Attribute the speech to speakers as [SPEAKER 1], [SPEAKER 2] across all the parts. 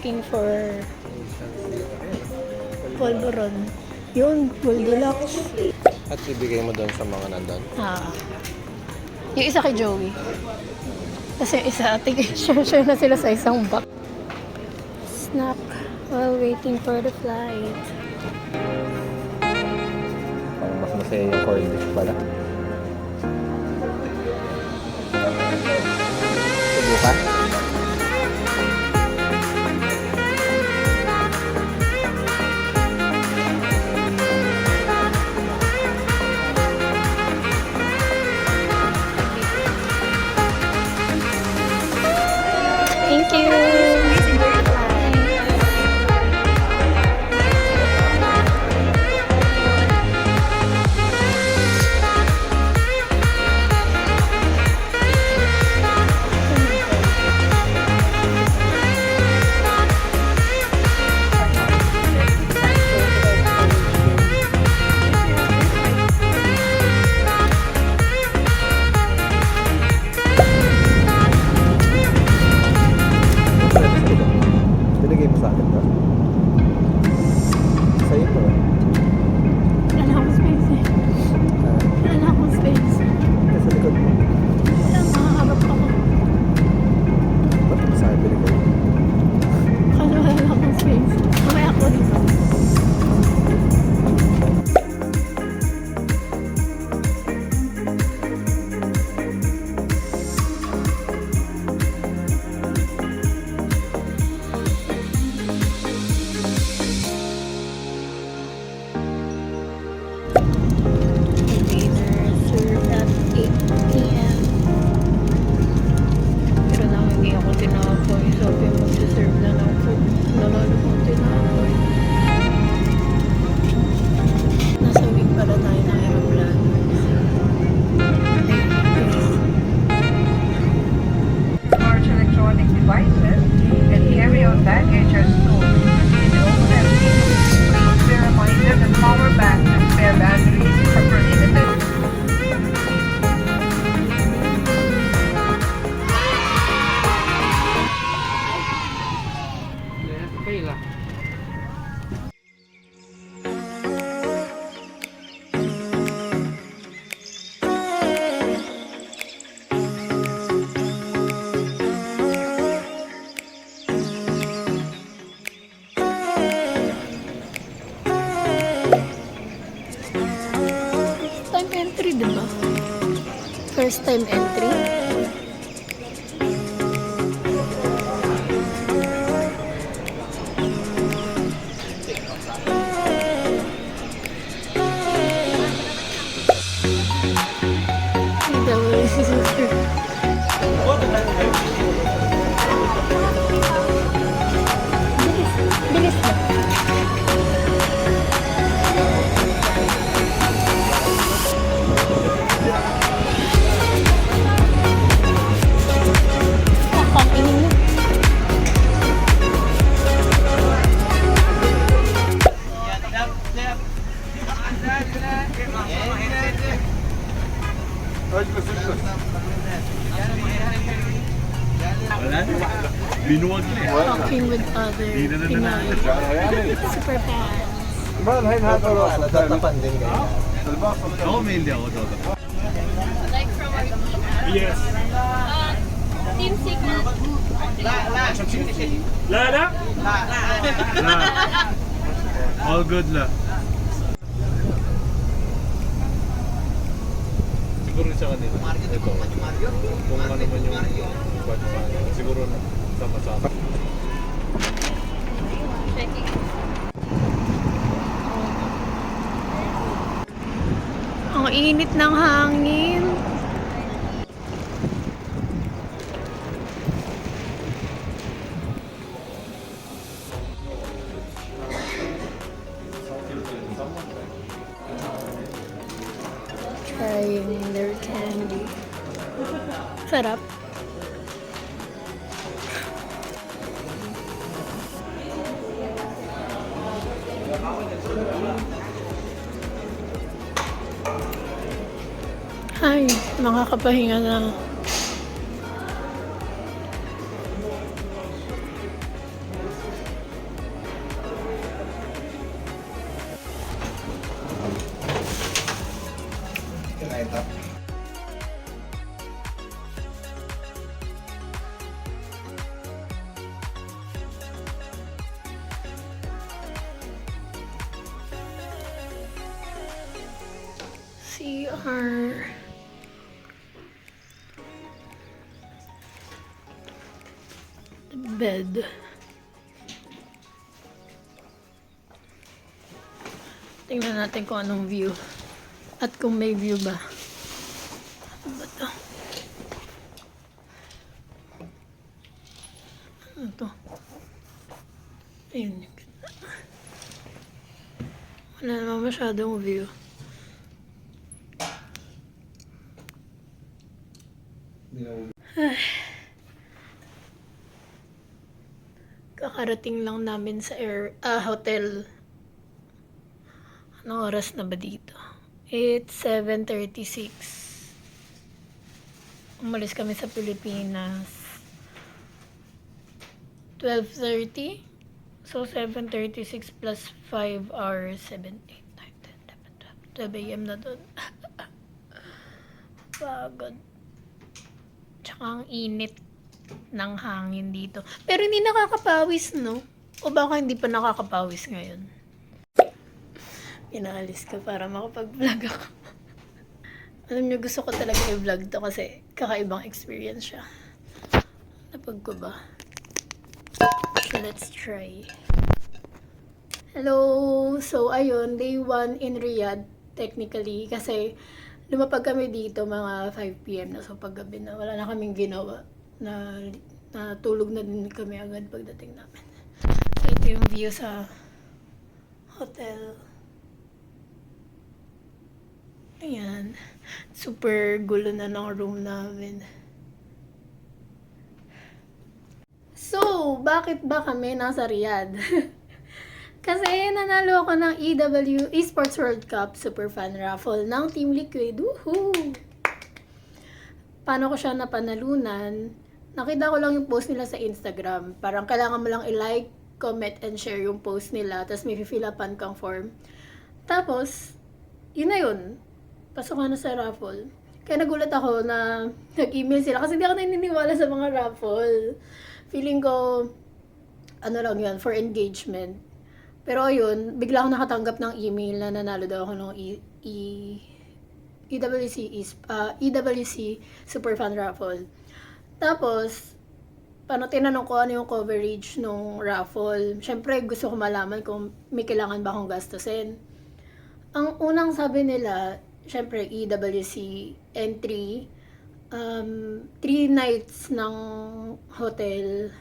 [SPEAKER 1] looking for Polvoron. Yun, Goldilocks.
[SPEAKER 2] At ibigay mo doon sa mga nandun?
[SPEAKER 1] Yung isa kay Joey. Kasi yung isa, share na sila sa isang box. Snack while waiting for the flight.
[SPEAKER 2] Parang mas masaya yung corned beef pala. Subukan?
[SPEAKER 1] Thank you!
[SPEAKER 2] Binigay mo sa akin ba? Sa'yo po.
[SPEAKER 1] Wala na akong space eh. Wala na akong space.
[SPEAKER 2] Nasa likod mo.
[SPEAKER 1] Wala, makaharap ako.
[SPEAKER 2] Ba't mo sa akin binigay?
[SPEAKER 1] Kasi wala na akong space. Mamaya ako dito. Dinner served at 8 p.m. Pero nang hindi ako tinapoy, sabi magsiserve na ng food. Nalalo kong tinapoy. Nasa wing pala tayo ng aeroplano.
[SPEAKER 3] Large electronic devices and carry-on baggage are stored in the overhead bin. Please be reminded that power banks and spare batteries are prohibited.
[SPEAKER 1] Time entry, diba? First time entry. Ito, si sister. Bilis na. Kakainin mo.
[SPEAKER 4] Binuwag na eh.
[SPEAKER 1] Talking with other Pinoy. Super fans.
[SPEAKER 2] Natatapan din kayo.
[SPEAKER 4] Ako may hindi ako dito.
[SPEAKER 1] Like from our team.
[SPEAKER 4] Yes.
[SPEAKER 1] Team Sigma.
[SPEAKER 4] La. All good la. Siguro siya kanina. Ito. Kung ano man yung siguro sama-sama.
[SPEAKER 1] Checking. Ang init ng hangin. Trying their candy. Sarap. Ay, makakapahinga na. CR. Bed. Tingnan natin kung anong view. At kung may view ba. Ano ba to? Ano to? Ayun. Wala naman masyadong view. Kakarating lang namin sa hotel. Anong oras na ba dito? It's 7:36. Umalis kami sa Pilipinas 12:30. So 7:36 plus 5 hours, 7, 8, 9, 10, 11, 12 a.m. na doon. Pagod. Tsaka ang init ng hangin dito. Pero hindi nakakapawis, no? O baka hindi pa nakakapawis ngayon? Inaalis ka para makapag-vlog ako. Alam niyo, gusto ko talaga i-vlog to kasi kakaibang experience siya. Napag ko ba? So, let's try. Hello! So, ayun, day 1 in Riyadh, technically. Kasi, lumapag kami dito mga 5 p.m. na. So, paggabi na, wala na kaming ginawa. Natulog na din kami agad pagdating namin. So, ito yung view sa hotel. Ayan. Super gulo na ng room namin. So, bakit ba kami nasa Riyadh? Kasi nanalo ako ng Esports World Cup Super Fan Raffle ng Team Liquid. Woohoo! Paano ko siya napanalunan? Nakita ko lang yung post nila sa Instagram. Parang kailangan mo lang i-like, comment, and share yung post nila. Tapos may fill upan kang form. Tapos, yun na yun. Pasok ka na sa raffle. Kaya nagulat ako na nag-email sila kasi hindi ako naniniwala sa mga raffle. Feeling ko, ano lang yun, for engagement. Pero ayun, bigla akong nakatanggap ng email na nanalo daw ako ng EWC Super Fan Raffle. Tapos, paano tinanong ko ano yung coverage ng raffle. Siyempre, gusto ko malaman kung may kailangan ba akong gastusin. Ang unang sabi nila, siyempre, EWC entry, 3 nights ng hotel,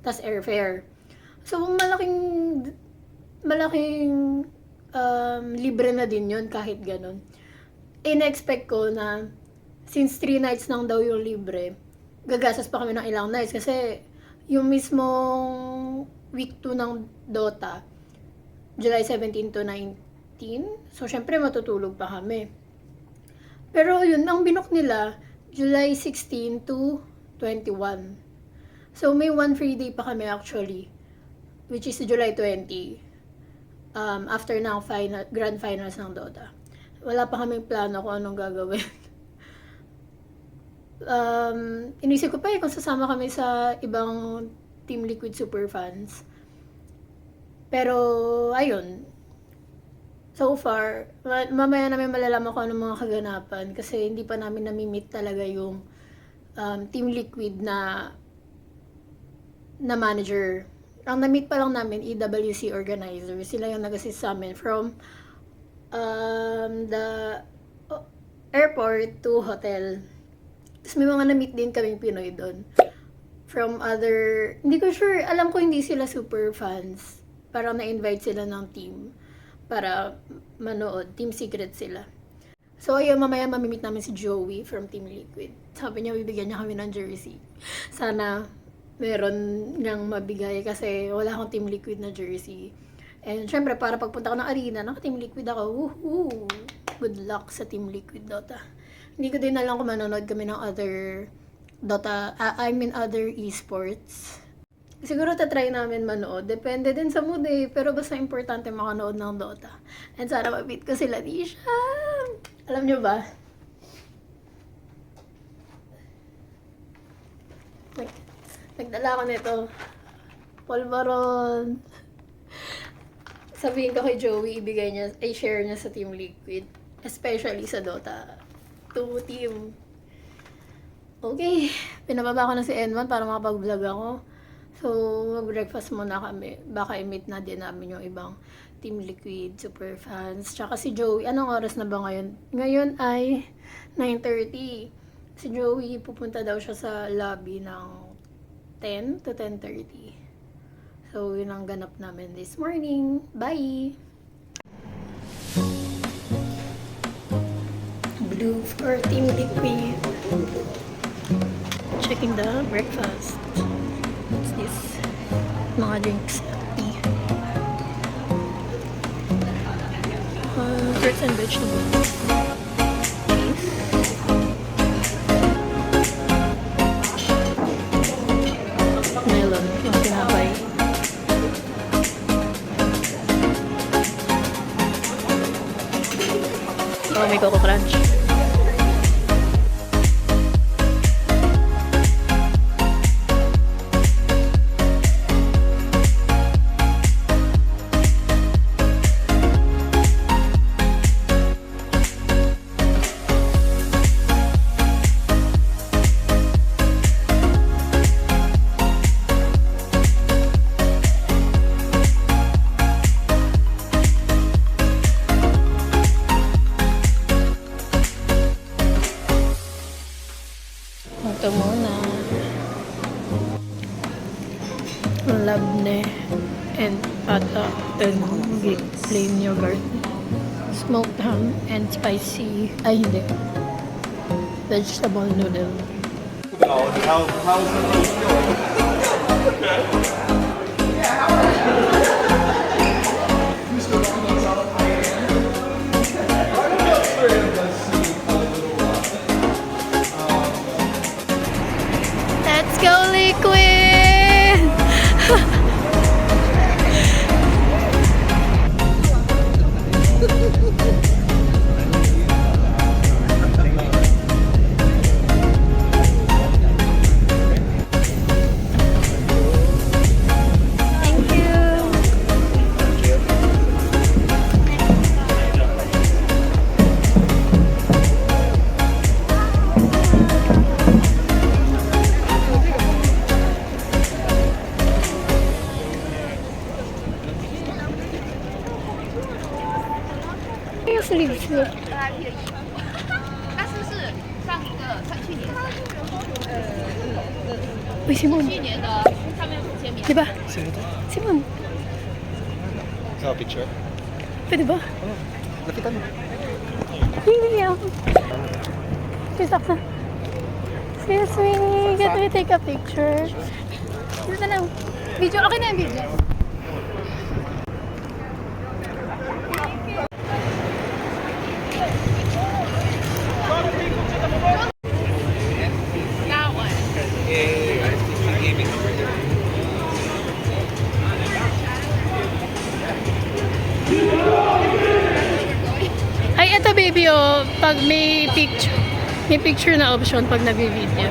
[SPEAKER 1] tas airfare. So, malaking libre na din yun kahit ganun. In-expect ko na, since 3 nights lang daw yung libre, gagastos pa kami ng ilang nights kasi yung mismong week 2 ng Dota, July 17 to 19, so syempre matutulog pa kami. Pero yun, ang binok nila, July 16 to 21. So may 1 free day pa kami actually, which is July 20, after ng grand finals ng Dota. Wala pa kaming plano kung anong gagawin. Inisip ko pa kung sasama kami sa ibang Team Liquid Super Fans. Pero, ayun. So far, mamaya namin malalaman kung anong mga kaganapan kasi hindi pa namin nami-meet talaga yung Team Liquid na manager. Ang na-meet pa lang namin, EWC organizer. Sila yung nag-assist sa amin from the airport to hotel. Tapos may mga na-meet din kaming Pinoy doon. From other, hindi ko sure, alam ko hindi sila super fans. Parang na-invite sila ng team para manood. Team secret sila. So ayun, mamaya mamimit namin si Joey from Team Liquid. Sabi niya, bibigyan niya kami ng jersey. Sana meron niyang mabigay kasi wala akong Team Liquid na jersey. And syempre, para pagpunta ko ng arena, naka-Team Liquid ako. Woohoo! Good luck sa Team Liquid Dota. Hindi ko din alam kung manonood kami ng other Dota, other esports. Siguro tatry namin manood. Depende din sa mood eh. Pero basta importante makanood ng Dota. And sana mabit ko sila di siya. Alam nyo ba? Nagdala ko nito. Polvoron. Sabihin ko kay Joey, share niya sa Team Liquid. Especially sa Dota 2 team. Okay, pinababa ko na si N1 para makapag-vlog ako. So, mag-breakfast muna kami. Baka i-meet na din namin yung ibang Team Liquid, super fans. Tsaka si Joey, anong oras na ba ngayon? Ngayon ay 9:30. Si Joey, pupunta daw siya sa lobby ng 10 to 10:30. So, yun ang ganap namin this morning. Bye! Blue for Team Liquid. Checking the breakfast. What's this? Mga drinks. Tea. Fruits and vegetables. Cheese. Melon. Yung tinapay. Oh, may Coco Crunch. Ito muna. Labne and pata and plain yogurt. Smoked ham and spicy. Ay, hindi. Vegetable noodle. Let's go, Liquid! Thank you. Yung sleeves mo.
[SPEAKER 5] 那是不是上一个去年
[SPEAKER 1] Uy, Simon.
[SPEAKER 5] 去年的上面签名？
[SPEAKER 1] Diba? Simon,
[SPEAKER 2] Sa picture?
[SPEAKER 1] pwede ba?
[SPEAKER 2] Nakita mo.
[SPEAKER 1] Hindi ako. Please, ako. Excuse me, can we take a picture? Dito na lang. Video, okay na yung video.
[SPEAKER 5] That one.
[SPEAKER 1] Ay, eto baby, oh. Pag may picture na option pag nag-video.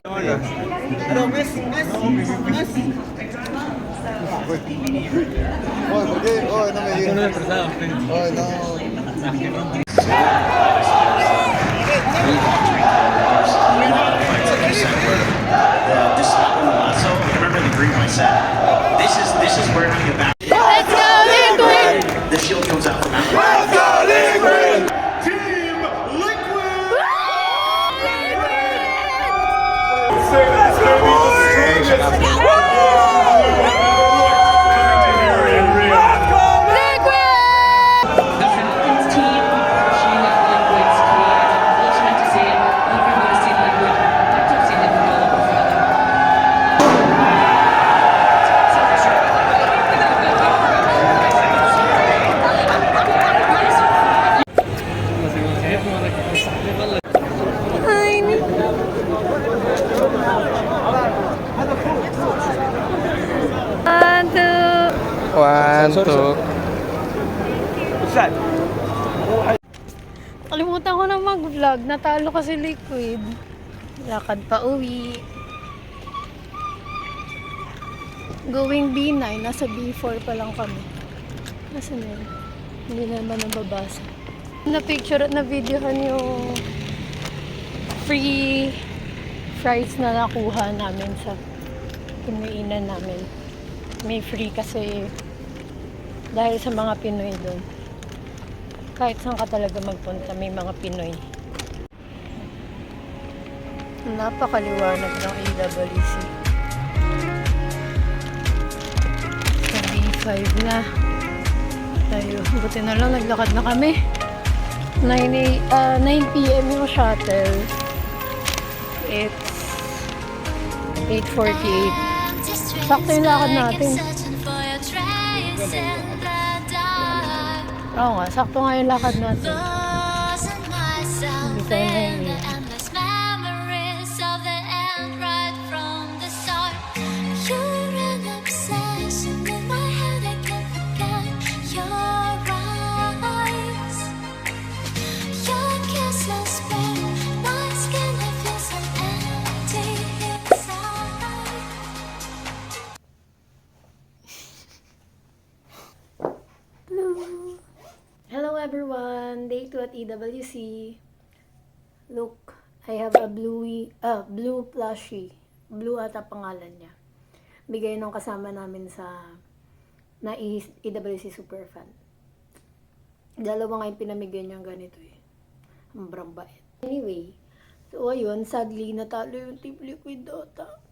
[SPEAKER 2] Okay. Oy, ¿por qué? Oy, no me digas. Oy, no.
[SPEAKER 6] This so remember the green I said. This is where the back
[SPEAKER 1] Let's go, Liquid!
[SPEAKER 6] the shield comes out from out.
[SPEAKER 2] One, two.
[SPEAKER 1] Kalimutan ko ng mag-vlog. Natalo kasi liquid. Lakad pa uwi. Going B9. Nasa B4 pa lang kami. Nasaan yun? Hindi na naman nababasa. Na-picture at na-videohan yung free fries na nakuha namin sa pinainan namin. May free kasi dahil sa mga Pinoy doon. Kahit saan ka talaga magpunta, may mga Pinoy. Napakaliwanag ng AWC. Sa B5 na. Tayo, buti na lang, naglakad na kami. 9 p.m. yung shuttle. It's 8:48. Sakto yung lakad natin. Oo nga, sakto nga yung lakad natin. Hindi tayo naiiyak. Hello everyone! Day 2 at EWC. Look, I have a blue plushie. Blue ata pangalan niya. Bigay nung kasama namin sa EWC Superfan. Dalawa nga yung pinamigay niyang ganito eh. Ang bait. Anyway, so ayun, sadly natalo yung Team Liquid Dota.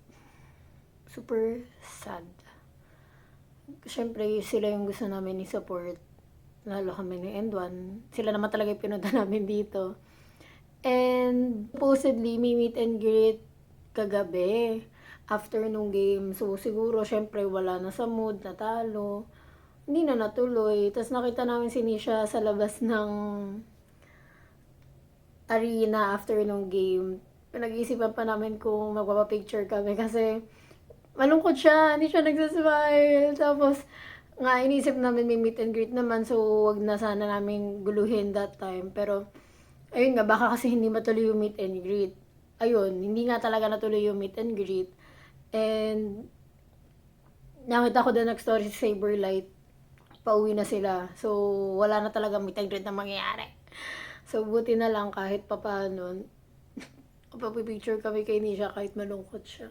[SPEAKER 1] Super sad. Siyempre, sila yung gusto namin i-support. Lalo kami ni End1. Sila naman talaga yung pinunta namin dito. And supposedly, may meet and greet kagabi after nung game. So, siguro, syempre, wala na sa mood, natalo. Hindi na natuloy. Tapos nakita namin si Nisha sa labas ng arena after nung game. Pinag-iisipan pa namin kung magpapapicture kami kasi malungkot siya. Hindi siya nagsasmile. Tapos, nga, inisip namin may meet and greet naman, so wag na sana namin guluhin that time. Pero, ayun nga, baka kasi hindi matuloy yung meet and greet. Ayun, hindi nga talaga natuloy yung meet and greet. And, nakita ko din nag-story si Saberlight. Pauwi na sila. So, wala na talaga meet and greet na mangyayari. So, buti na lang kahit papaano, papipicture kami kay Nisha kahit malungkot siya.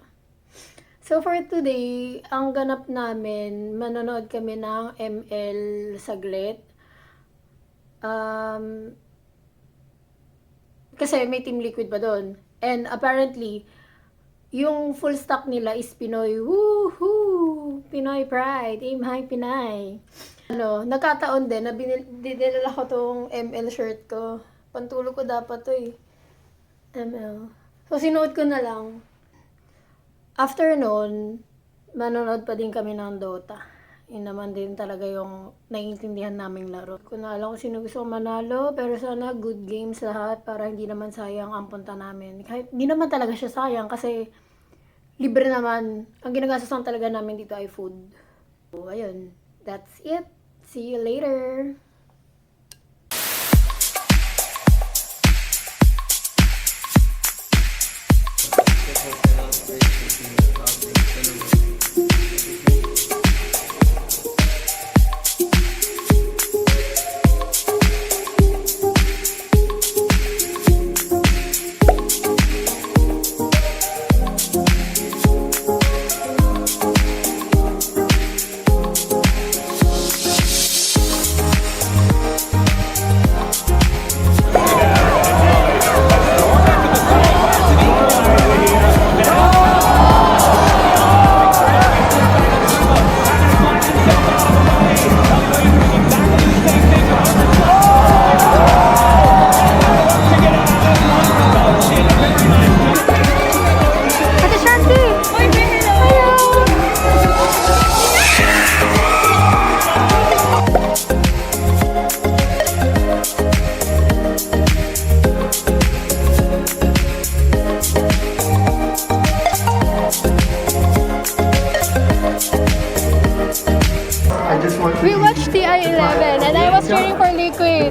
[SPEAKER 1] So, for today, ang ganap namin, manonood kami ng ML saglit. Kasi may Team Liquid pa doon. And apparently, yung full stock nila is Pinoy. Woohoo! Pinoy Pride. Aim high Pinay. Nagkataon din na dinala ko tong ML shirt ko. Pantulog ko dapat to eh. ML. So, sinuot ko na lang. After nun, manonood pa din kami ng Dota. Yun naman din talaga yung naiintindihan naming laro. Kung na alam kung sino gusto manalo, pero sana good games lahat para hindi naman sayang ang punta namin. Kahit hindi naman talaga siya sayang kasi libre naman. Ang ginagastos lang talaga namin dito ay food. So, ayun. That's it. See you later.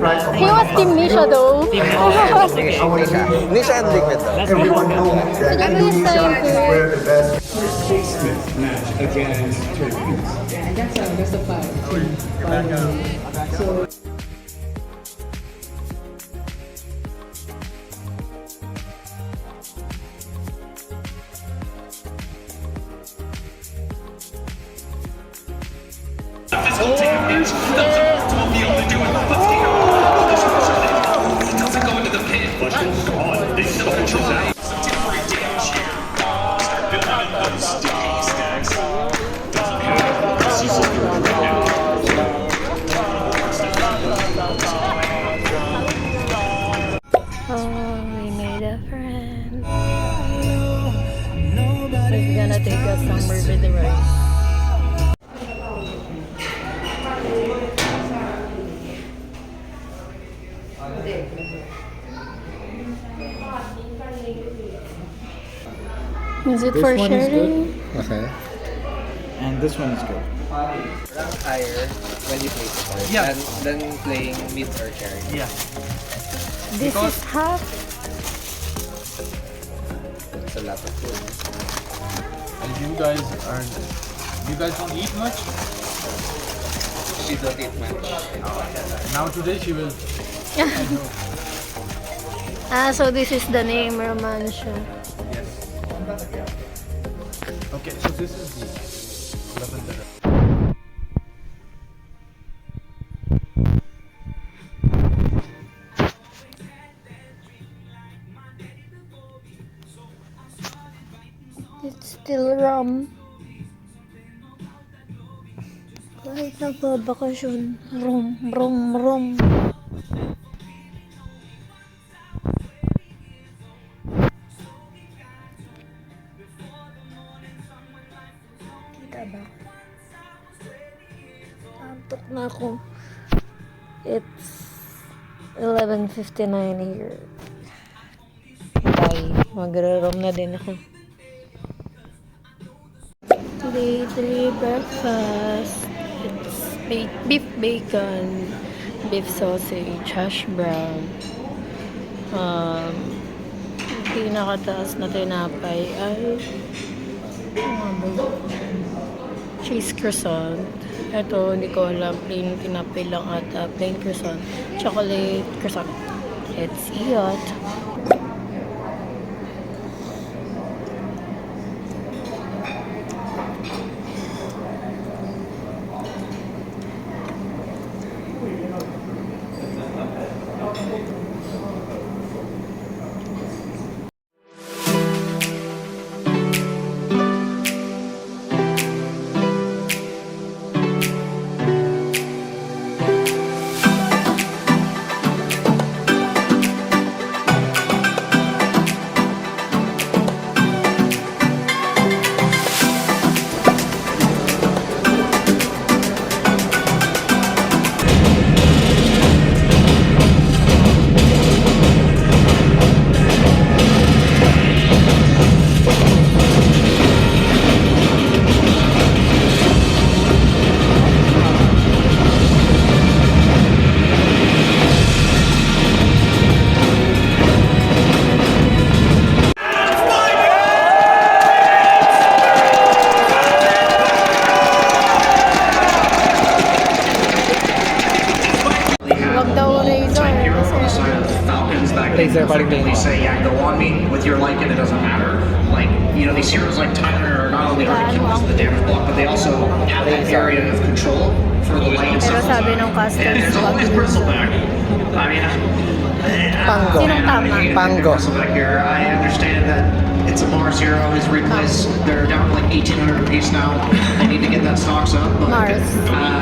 [SPEAKER 1] He was Team Misha though.
[SPEAKER 2] Nisha and Liquid.
[SPEAKER 7] Everyone knows that
[SPEAKER 1] Ano yung
[SPEAKER 7] Indonesia
[SPEAKER 1] time
[SPEAKER 7] is where the best
[SPEAKER 8] match against Turkey.
[SPEAKER 9] And that's a best of 5 team final. So
[SPEAKER 6] Physical damage. The players won't be able to do it. But Steve doesn't go into the pit. It's the control. Some temporary damage here. Start building up those sticky stacks. Doesn't have a season right now.
[SPEAKER 1] Oh, we made a friend. He's gonna take us somewhere with the rice. Is it for sharing?
[SPEAKER 2] Okay.
[SPEAKER 8] And this one is good.
[SPEAKER 10] Rank higher when you play support than playing mid or carry.
[SPEAKER 8] Yeah.
[SPEAKER 1] This is half.
[SPEAKER 10] It's a lot of food.
[SPEAKER 8] And you guys don't eat much?
[SPEAKER 10] She don't eat much.
[SPEAKER 8] Now today she will.
[SPEAKER 1] Ah, so this is the name, Romancia.
[SPEAKER 8] Yes. Okay, so this is the lavender.
[SPEAKER 1] It's still rum. Kahit nagbabakasyon, rum. Kita ba? Antok na ako. It's 11:59 here. Bye. Magre-rum na din ako. Daily breakfast. It's beef bacon, beef sausage, hash brown. Pinakataas na tinapay ay cheese croissant. Ito, hindi ko alam. Plain tinapay lang ata. Plain croissant. Chocolate croissant. It's iyot. Wag daw razor.
[SPEAKER 6] Falcons that
[SPEAKER 8] Razor party
[SPEAKER 6] they say, yeah, go on me with your like and it doesn't matter. Like, you know, these heroes like Tyler are not only hard to kill because of the damage block, but they also have that area of control for the light and
[SPEAKER 1] Pero
[SPEAKER 6] stuff.
[SPEAKER 1] sabi nung
[SPEAKER 6] And
[SPEAKER 1] customers,
[SPEAKER 6] there's
[SPEAKER 1] wag
[SPEAKER 6] always
[SPEAKER 1] dun sa...
[SPEAKER 6] bristleback. I mean,
[SPEAKER 2] Pango.
[SPEAKER 1] Sinong tama?
[SPEAKER 2] Pango.
[SPEAKER 6] Bristleback here. I understand that it's a Mars hero. His replays, they're down to like 1,800 apiece now. They need to get that stocks up. But,
[SPEAKER 1] Mars.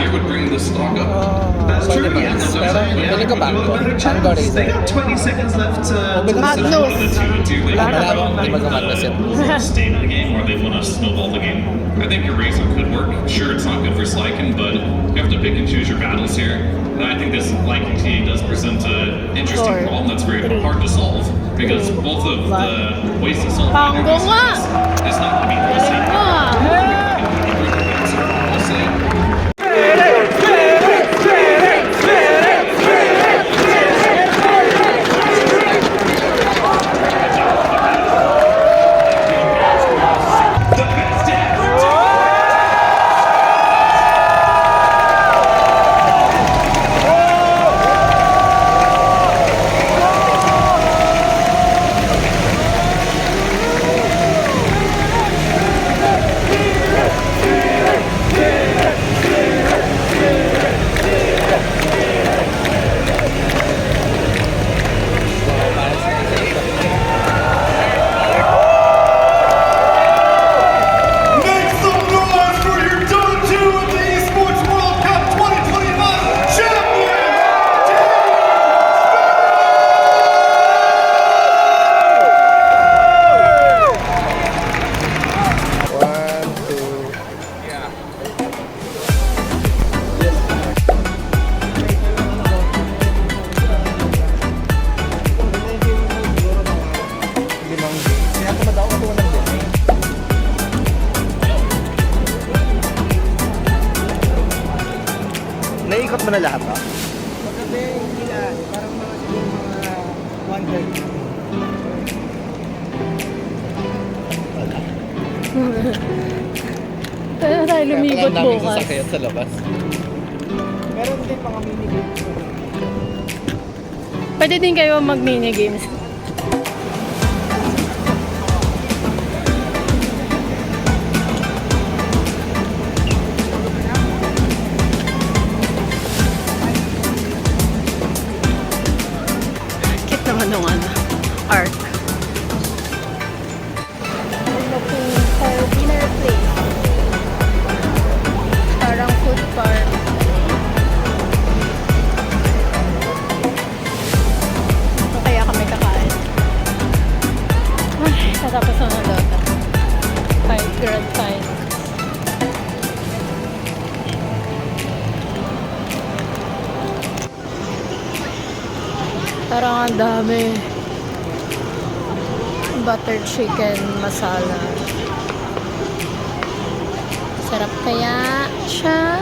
[SPEAKER 4] It would bring the stock up.
[SPEAKER 6] That's true. Yeah, that's what I'm saying. Yeah.
[SPEAKER 2] Feeling ko Pango. Pango
[SPEAKER 6] They
[SPEAKER 2] razor.
[SPEAKER 6] got 20 seconds left to
[SPEAKER 1] Magnus.
[SPEAKER 2] Hindi mag-Magnus yun.
[SPEAKER 11] Stay in the game or they want to snowball the game. I think your razor could work. Sure, it's not good for Slykin, but you have to pick and choose your battles here. And I think this Lycan TA does present an interesting
[SPEAKER 1] Four,
[SPEAKER 11] problem that's very
[SPEAKER 1] three,
[SPEAKER 11] hard to solve because both of the ways to solve
[SPEAKER 1] Pango
[SPEAKER 11] it
[SPEAKER 1] nga!
[SPEAKER 11] is not going to be the same. I'll say
[SPEAKER 10] Naiikot mo na lahat, no?
[SPEAKER 9] Pagkabi, hindi na. Parang mga siguro mga 1/3.
[SPEAKER 1] Kaya tayo lumibot bukas.
[SPEAKER 10] sasakyan sa labas.
[SPEAKER 9] Meron din mga mini-games.
[SPEAKER 1] Pwede din kayo mag-mini games. Cute naman nung art. Looking for dinner place. Parang food farm. Kaya kami kakain. Ay, tatapos na ng Dota. 5 grand sign. Parang ang dami. Butter chicken masala. Sarap kaya siya?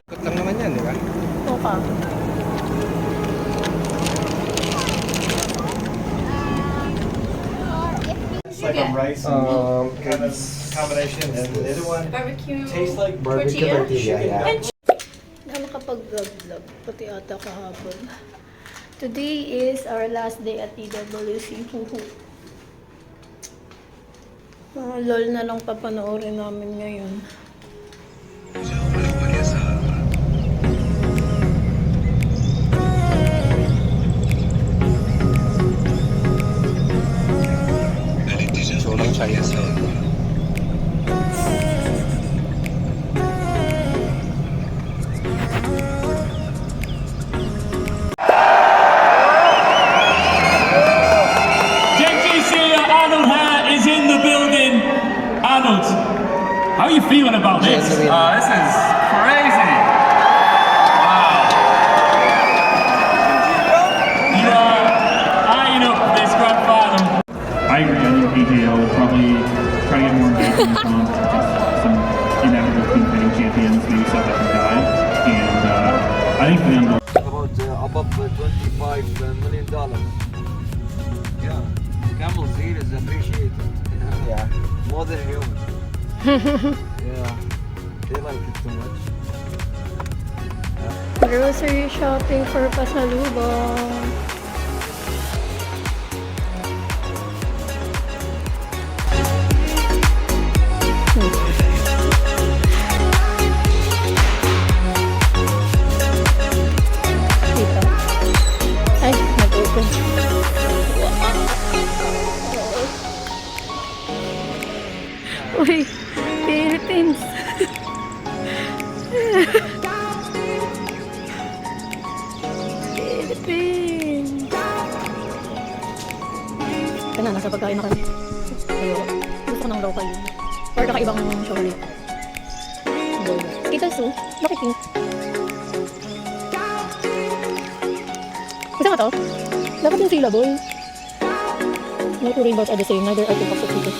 [SPEAKER 10] Ikot lang naman yan, di ba?
[SPEAKER 1] Okay.
[SPEAKER 4] It's like a rice kind of combination, and the other one
[SPEAKER 5] Barbecue.
[SPEAKER 4] tastes like
[SPEAKER 7] Barbecue tortilla, yeah.
[SPEAKER 1] Na makapag-vlog-vlog, pati ata kahapon. Today is our last day at TWC. Huhu. Mga lol na lang papanoorin namin ngayon.
[SPEAKER 10] So lang China.
[SPEAKER 6] Arnold Hat is in the building. Arnold, how are you feeling about this?
[SPEAKER 10] Yes,
[SPEAKER 6] This is crazy. Wow. You are eyeing up this grand final. I agree. I think PGL will probably try to get more engagement from some inevitable competing champions, maybe South African guy. And I think for them,
[SPEAKER 7] About above $25 million. Yeah. Camel's ear is appreciated.
[SPEAKER 10] Yeah.
[SPEAKER 7] More than human. Yeah. They like it too much.
[SPEAKER 1] Grocery shopping for pasalubong. Dito. Ay, nag-open. Uy, Philippines. Philippines. Kana, nasa pagkain na kami. Ayoko. Gusto ko ng local. Or kakaibang chocolate. Skittles too. Bakit pink? Gusto nga to? Dapat yung syllable. No two rainbows are the same. Neither are two cups of Skittles.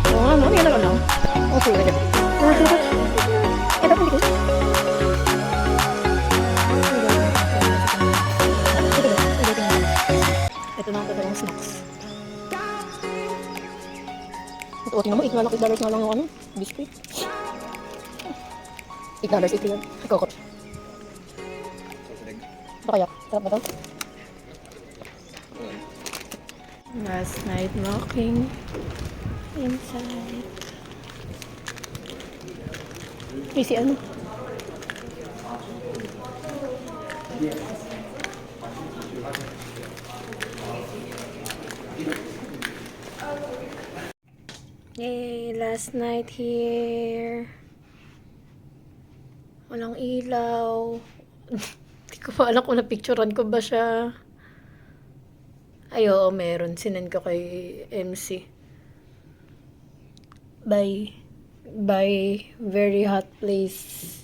[SPEAKER 1] Oo nga, no? Yan na lang. Okay, wait. Ito po dito. Ito na ang dalawang snacks. Ito, tingnan mo, $8 nga lang yung ano, biscuit. $8, ito yan. Kokot. Ito kaya, sarap ba ito? Last night walking inside. May si ano? Yay, last night here. Walang ilaw. Hindi ko pa alam kung napicturean ko ba siya. Ay, oo, meron. Sinend ko kay MC. Bye. Bye. Very hot place.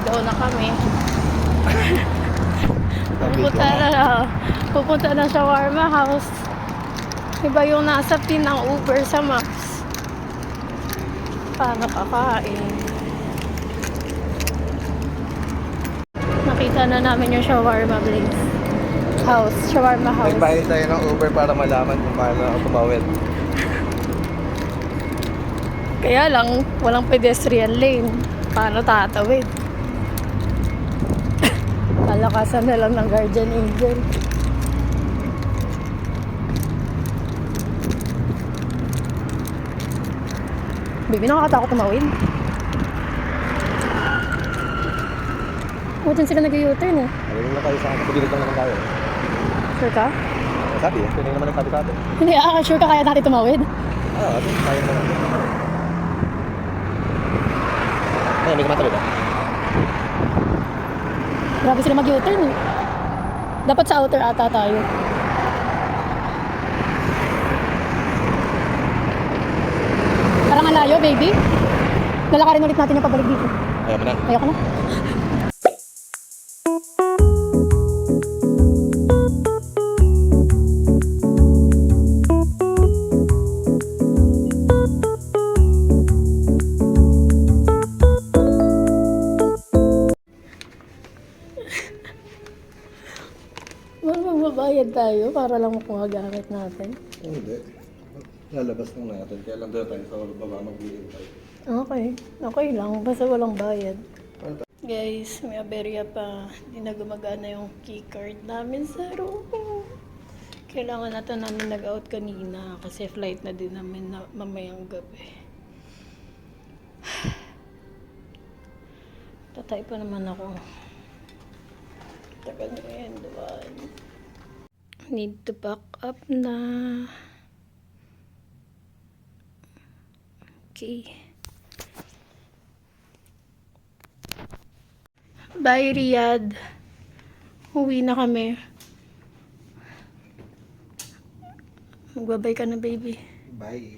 [SPEAKER 1] Nag-go na kami. Pupunta na shawarma house. Iba yung nasa pin ng Uber sa Maps. Paano kakain? Nakita na namin yung shawarma place. Shawarma house.
[SPEAKER 7] Nagbayad tayo ng Uber para malaman kung paano ako tumawid.
[SPEAKER 1] Kaya lang, walang pedestrian lane. Paano tatawid? Palakasan na lang ng guardian angel. Baby, nakakatakot tumawid. Dyan sila nag-u-turn eh.
[SPEAKER 7] Ayun na kayo sa akin. Pagbilit lang naman tayo.
[SPEAKER 1] Sure ka?
[SPEAKER 7] Sabi eh. Ito naman nagsabi-sabi.
[SPEAKER 1] Hindi, sure ka kaya natin tumawid?
[SPEAKER 7] Kaya naman. Ay, may kumatawid ah.
[SPEAKER 1] Grabe sila mag-u-turn eh. Dapat sa outer ata tayo. Parang ang layo, baby. Lalakarin ulit natin yung pabalik dito.
[SPEAKER 7] Ayaw mo na.
[SPEAKER 1] Ayoko na. Magbabayad tayo para lang makuha gamit natin.
[SPEAKER 7] Hindi. Lalabas lang natin. Kaya lang doon tayo sa baba mag-iintay.
[SPEAKER 1] Okay. Okay lang. Basta walang bayad. Guys, may aberya pa. Hindi na gumagana yung keycard namin sa room. Kailangan namin nag-out kanina kasi flight na din namin na mamayang gabi. Tatay pa naman ako. Tagal na yan, duwan. Need to pack up na. Okay. Bye, Riyadh. Uwi na kami. Magbabay ka na, baby.
[SPEAKER 7] Bye.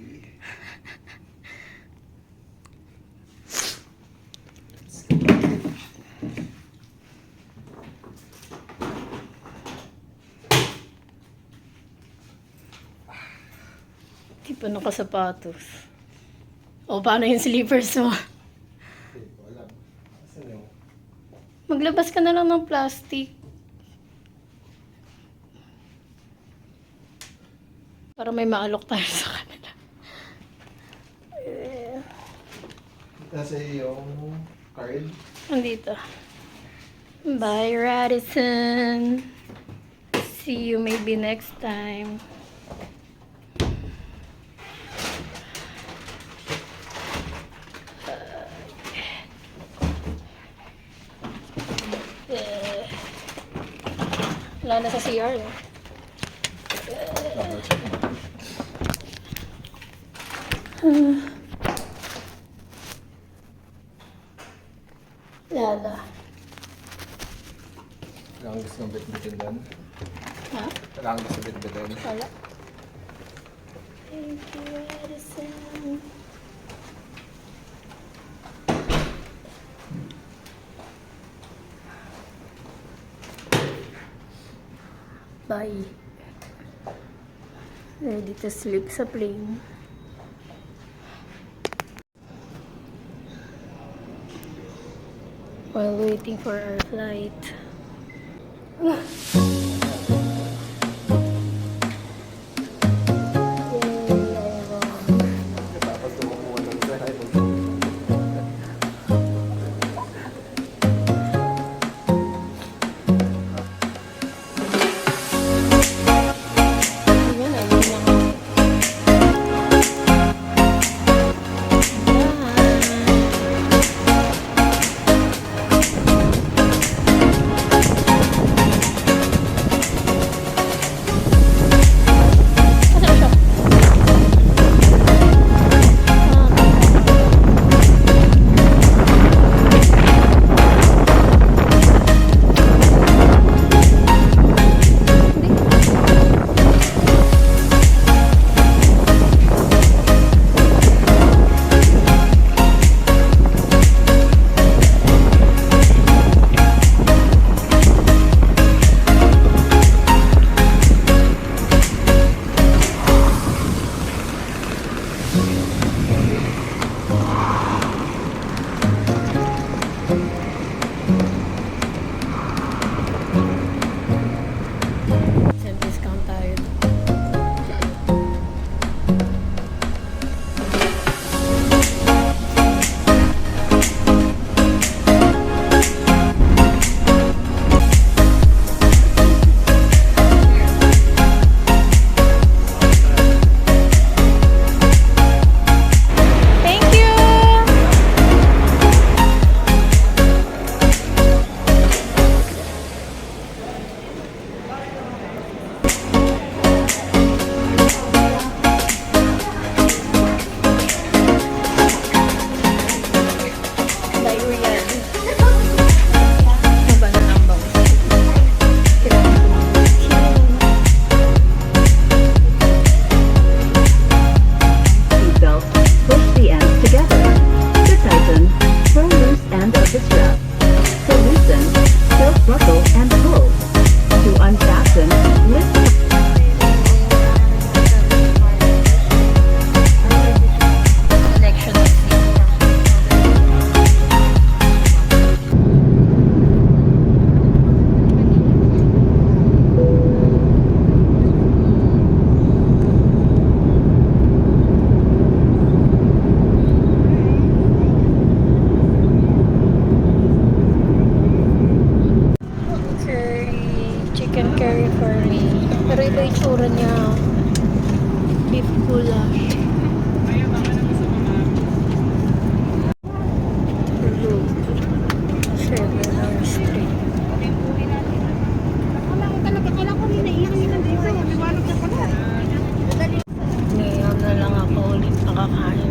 [SPEAKER 1] Di pa nakasapatos. O, paano yung slippers mo?
[SPEAKER 7] Wala. Asan yung?
[SPEAKER 1] Maglabas ka na lang ng plastic. Para may maalok tayo sa kanila.
[SPEAKER 7] Nasa yung card.
[SPEAKER 1] Nandito. Bye, Radisson. See you maybe next time. Wala na sa CR. Lala.
[SPEAKER 7] Kailangan gusto ng bit-bitin doon.
[SPEAKER 1] Ha?
[SPEAKER 7] Kailangan gusto bit-bitin.
[SPEAKER 1] Wala. Thank you, Edison. Bye. Ready to sleep sa plane. While waiting for our flight. chicken curry for me. Pero iba yung tsura niya. Beef goulash. Ngayon na lang ako ulit nakakain